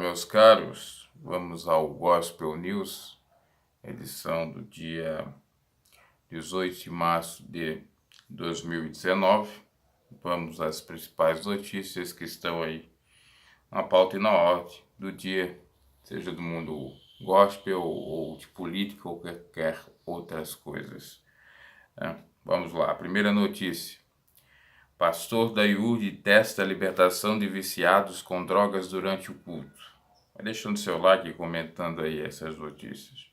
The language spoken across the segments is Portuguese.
Meus caros, vamos ao Gospel News, edição do dia 18 de março de 2019. Vamos às principais notícias que estão aí na pauta e na ordem do dia, seja do mundo gospel ou de política ou qualquer outras coisas. Vamos lá, primeira notícia. Pastor da IURD testa a libertação de viciados com drogas durante o culto. Vai deixando seu like e comentando aí essas notícias.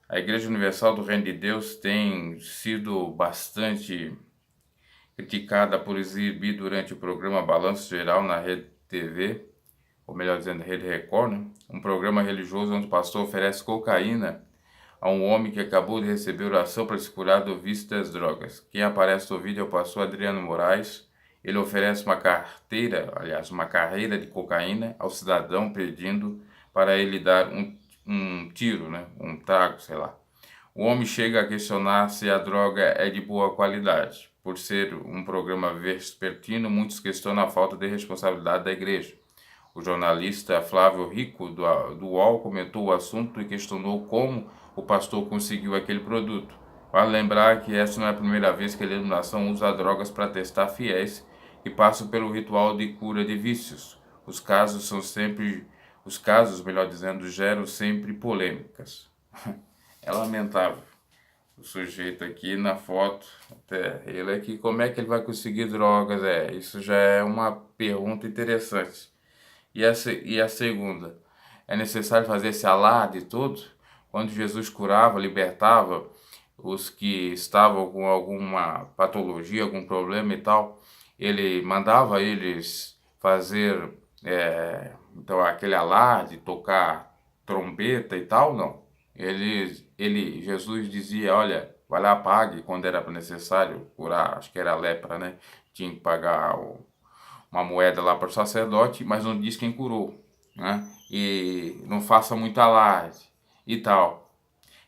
A Igreja Universal do Reino de Deus tem sido bastante criticada por exibir durante o programa Balanço Geral na Rede TV, ou melhor dizendo, Rede Record, né? Um programa religioso onde o pastor oferece cocaína a um homem que acabou de receber oração para se curar do vício das drogas. Quem aparece no vídeo é o pastor Adriano Moraes. Ele oferece uma carreira de cocaína ao cidadão pedindo para ele dar um tiro, né? Um trago, sei lá. O homem chega a questionar se a droga é de boa qualidade. Por ser um programa vespertino, muitos questionam a falta de responsabilidade da igreja. O jornalista Flávio Rico, do UOL, comentou o assunto e questionou como o pastor conseguiu aquele produto. Vale lembrar que essa não é a primeira vez que a iluminação usa drogas para testar fiéis que passam pelo ritual de cura de vícios. Os casos, melhor dizendo, geram sempre polêmicas. É lamentável. O sujeito aqui na foto, até ele aqui, como é que ele vai conseguir drogas? Isso já é uma pergunta interessante. E a segunda, é necessário fazer esse alarde todo? Quando Jesus curava, libertava os que estavam com alguma patologia, algum problema e tal, ele mandava eles fazer então aquele alarde, tocar trombeta e tal, não. Jesus dizia, olha, vai lá, pague quando era necessário curar, acho que era lepra, né? Tinha que pagar uma moeda lá para o sacerdote, mas não diz quem curou, né? E não faça muito alarde e tal.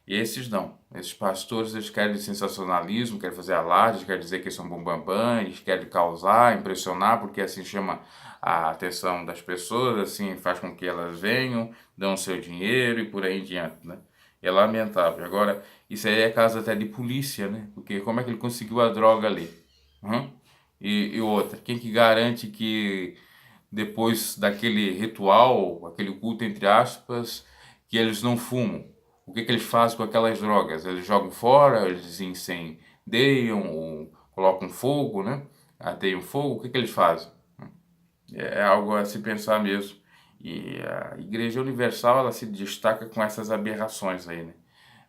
E esses não. Esses pastores, eles querem sensacionalismo, querem fazer alarde, querem dizer que eles são bambambam, eles querem causar, impressionar, porque assim chama a atenção das pessoas, assim faz com que elas venham, dão seu dinheiro e por aí em diante, né? É lamentável. Agora, isso aí é caso até de polícia, né? Porque como é que ele conseguiu a droga ali? E outra, quem que garante que depois daquele ritual, aquele culto entre aspas, que eles não fumam? O que eles fazem com aquelas drogas? Eles jogam fora, eles incendiam, ou colocam fogo, né? Ateiam fogo, o que eles fazem? É algo a se pensar mesmo. E a Igreja Universal, ela se destaca com essas aberrações aí, né?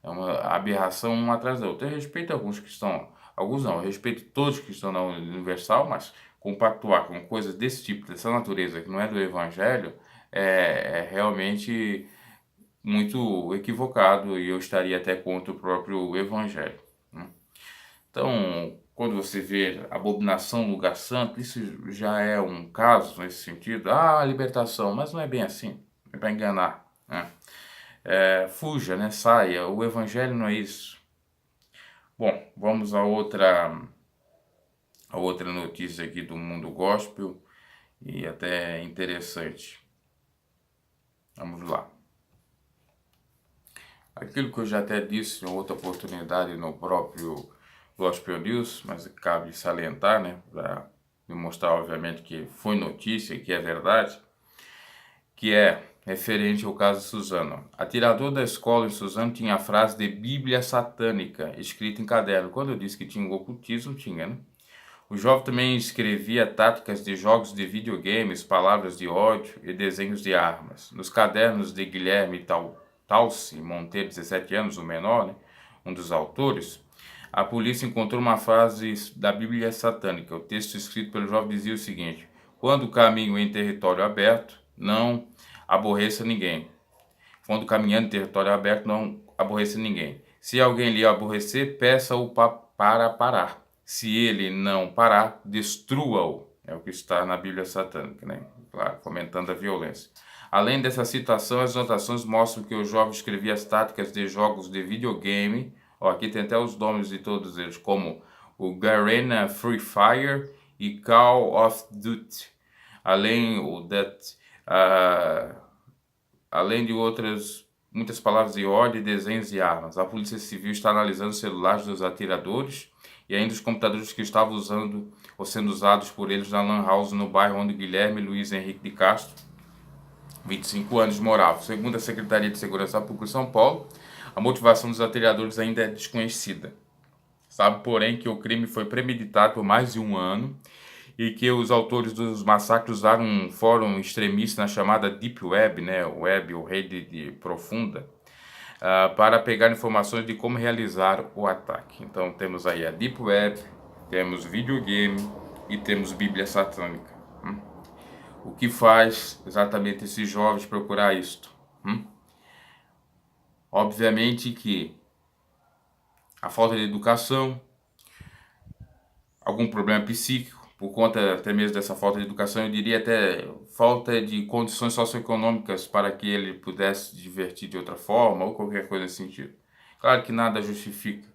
É uma aberração uma atrás da outra. Eu respeito alguns que estão, alguns não, eu respeito todos que estão na Universal, mas compactuar com coisas desse tipo, dessa natureza, que não é do Evangelho, é realmente muito equivocado e eu estaria até contra o próprio Evangelho, né? Então, quando você vê abominação no lugar santo, isso já é um caso nesse sentido. Ah, libertação, mas não é bem assim, é para enganar, né? Fuja, né? Saia, o Evangelho não é isso. Bom, vamos a outra notícia aqui do mundo gospel e até interessante. Vamos lá. Aquilo que eu já até disse em outra oportunidade no próprio Gospel News, mas cabe salientar, né, para demonstrar obviamente que foi notícia e que é verdade, que é referente ao caso de Suzano. Atirador da escola em Suzano tinha a frase de Bíblia satânica escrita em caderno. Quando eu disse que tinha o ocultismo, tinha, né? O jovem também escrevia táticas de jogos de videogames, palavras de ódio e desenhos de armas. Nos cadernos de Guilherme Talci Monteiro, 17 anos, o menor, né, um dos autores, a polícia encontrou uma frase da Bíblia satânica. O texto escrito pelo jovem dizia o seguinte: quando caminho em território aberto, não aborreça ninguém. Quando caminhando em território aberto, não aborreça ninguém. Se alguém lhe aborrecer, peça-o para parar. Se ele não parar, destrua-o. É o que está na Bíblia satânica, né? Claro, fomentando a violência. Além dessa citação, as anotações mostram que o jovem escrevia as táticas de jogos de videogame. Ó, aqui tem até os nomes de todos eles, como o Garena Free Fire e Call of Duty. Além ah, além de outras muitas palavras de ódio, desenhos e armas. A Polícia Civil está analisando os celulares dos atiradores e ainda os computadores que estavam usando ou sendo usados por eles na Lan House no bairro onde Guilherme Luiz Henrique de Castro, 25 anos, morava. Segundo a Secretaria de Segurança Pública de São Paulo, a motivação dos atiradores ainda é desconhecida. Sabe, porém, que o crime foi premeditado por mais de um ano e que os autores dos massacres usaram um fórum extremista na chamada Deep Web, né, web ou rede profunda, para pegar informações de como realizar o ataque. Então temos aí a Deep Web, temos videogame e temos Bíblia Satânica. O que faz exatamente esses jovens procurar isto? Obviamente que a falta de educação, algum problema psíquico, por conta até mesmo dessa falta de educação, eu diria até falta de condições socioeconômicas para que ele pudesse se divertir de outra forma ou qualquer coisa nesse sentido. Claro que nada justifica,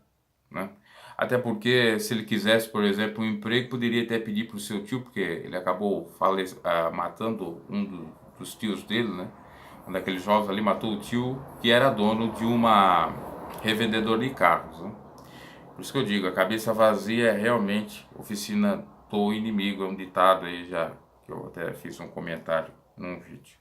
né? Até porque se ele quisesse, por exemplo, um emprego, poderia até pedir para o seu tio, porque ele acabou matando dos tios dele, né? Um daqueles jovens ali matou o tio que era dono de uma revendedora de carros, né? Por isso que eu digo, a cabeça vazia é realmente oficina do inimigo, é um ditado aí já, que eu até fiz um comentário num vídeo.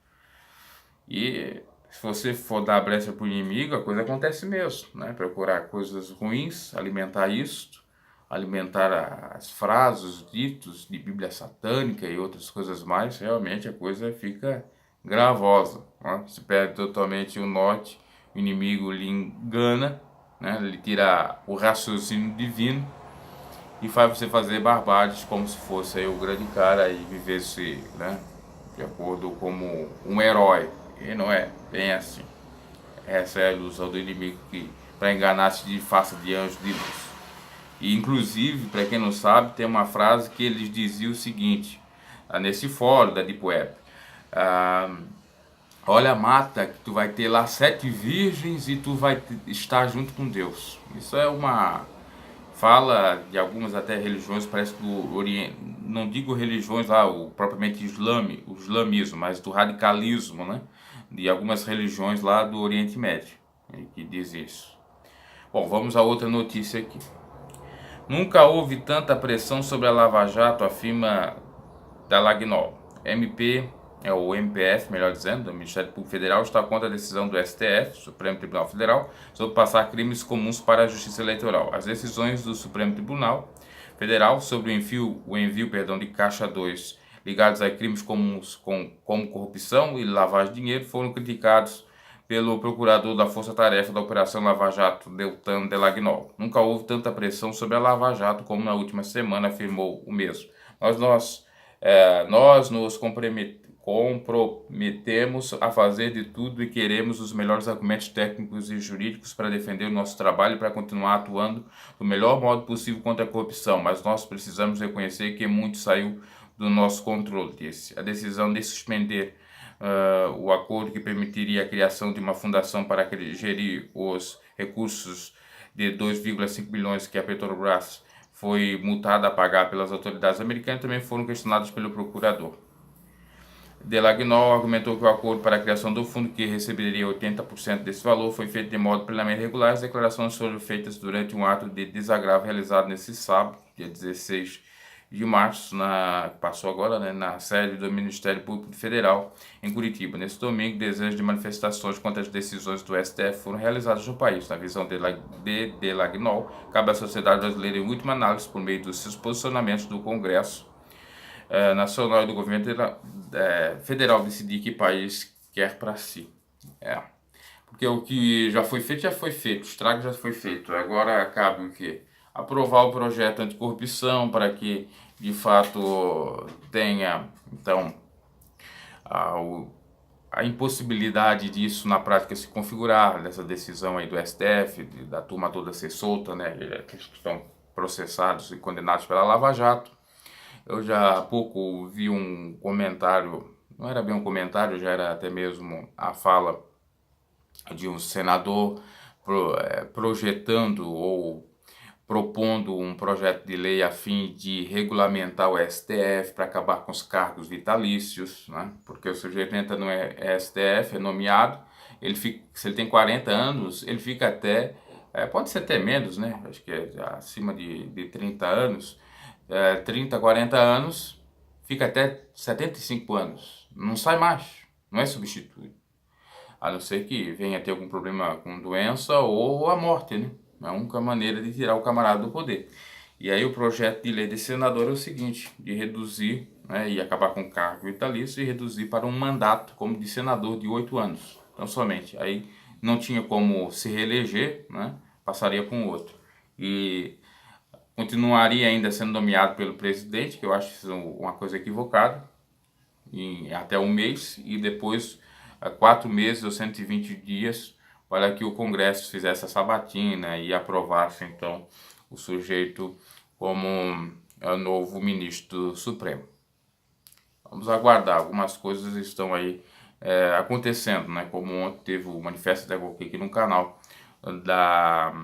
E se você for dar brecha para o inimigo, a coisa acontece mesmo, né? Procurar coisas ruins, alimentar isso, alimentar as frases, os ditos de Bíblia satânica e outras coisas mais, realmente a coisa fica gravosa, né? Se perde totalmente o norte, o inimigo lhe engana, né? Ele tira o raciocínio divino e faz você fazer barbáries como se fosse aí o grande cara e vivesse, né, de acordo como um herói. E não é bem assim. Essa é a ilusão do inimigo que para enganar-se de faça de anjo de luz. E inclusive, para quem não sabe, tem uma frase que eles diziam o seguinte, nesse fórum da Deep Web. Olha, mata que tu vai ter lá 7 virgens e tu vai estar junto com Deus. Isso é uma fala de algumas até religiões, parece do Oriente, não digo religiões lá, o propriamente o islamismo, mas do radicalismo, né? De algumas religiões lá do Oriente Médio, que diz isso. Bom, vamos a outra notícia aqui. Nunca houve tanta pressão sobre a Lava Jato, afirma Dallagnol. O MPF, melhor dizendo, do Ministério Público Federal, está contra a decisão do STF, Supremo Tribunal Federal, sobre passar crimes comuns para a Justiça Eleitoral. As decisões do Supremo Tribunal Federal sobre o envio de Caixa 2 ligados a crimes comuns como corrupção e lavagem de dinheiro foram criticados pelo procurador da Força Tarefa da Operação Lava Jato, Deltan Dallagnol. Nunca houve tanta pressão sobre a Lava Jato como na última semana, afirmou o mesmo. Nós nos comprometemos a fazer de tudo e queremos os melhores argumentos técnicos e jurídicos para defender o nosso trabalho e para continuar atuando do melhor modo possível contra a corrupção, mas nós precisamos reconhecer que muito saiu do nosso controle. A decisão de suspender o acordo que permitiria a criação de uma fundação para gerir os recursos de 2,5 bilhões que a Petrobras foi multada a pagar pelas autoridades americanas também foram questionados pelo procurador. Dallagnol argumentou que o acordo para a criação do fundo, que receberia 80% desse valor, foi feito de modo plenamente regular. As declarações foram feitas durante um ato de desagravo realizado nesse sábado, dia 16 de março, passou agora, né, na sede do Ministério Público Federal, em Curitiba. Nesse domingo, dezenas de manifestações contra as decisões do STF foram realizadas no país. Na visão de Dallagnol, cabe à sociedade brasileira, em última análise, por meio dos seus posicionamentos do Congresso Nacional e do governo federal, decidir que país quer para si. Porque o que já foi feito, o estrago já foi feito. Agora cabe o quê? Aprovar o projeto anticorrupção para que, de fato, tenha, então, a impossibilidade disso na prática se configurar, dessa decisão aí do STF, da turma toda ser solta, né, que estão processados e condenados pela Lava Jato. Eu já há pouco vi um comentário, não era bem um comentário, já era até mesmo a fala de um senador projetando ou propondo um projeto de lei a fim de regulamentar o STF para acabar com os cargos vitalícios, né? Porque o sujeito entra no STF, é nomeado, ele fica, se ele tem 40 anos, ele fica até, pode ser até menos, né? Acho que é acima de 30 anos, 30, 40 anos, fica até 75 anos, não sai mais, não é substituído. A não ser que venha ter algum problema com doença ou a morte, né? É a única maneira de tirar o camarada do poder. E aí o projeto de lei desse senador é o seguinte, de reduzir, né, e acabar com o cargo vitalício e reduzir para um mandato como de senador de 8 anos. Então somente. Aí não tinha como se reeleger, né? Passaria para um outro. E continuaria ainda sendo nomeado pelo presidente, que eu acho isso uma coisa equivocada, em até um mês, e depois 4 meses ou 120 dias para que o Congresso fizesse a sabatina e aprovasse então o sujeito como novo ministro supremo. Vamos aguardar, algumas coisas estão aí acontecendo, né? Como ontem teve o manifesto, até coloquei aqui no canal, da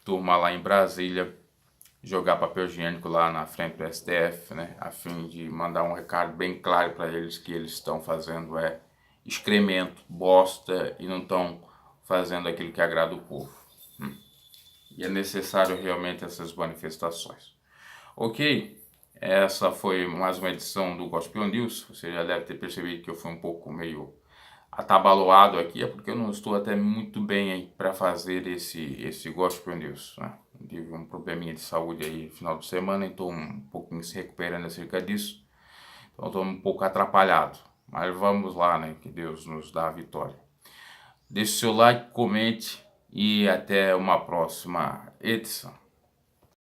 turma lá em Brasília jogar papel higiênico lá na frente do STF, né, a fim de mandar um recado bem claro para eles que eles estão fazendo excremento, bosta e não estão fazendo aquilo que agrada o povo. E é necessário realmente essas manifestações. Ok, essa foi mais uma edição do Gospel News. Você já deve ter percebido que eu fui um pouco meio atabaloado aqui, é porque eu não estou até muito bem para fazer esse Gospel News, né? Tive um probleminha de saúde aí no final de semana e estou um pouquinho se recuperando acerca disso. Então estou um pouco atrapalhado. Mas vamos lá, né? Que Deus nos dá a vitória. Deixe seu like, comente e até uma próxima edição.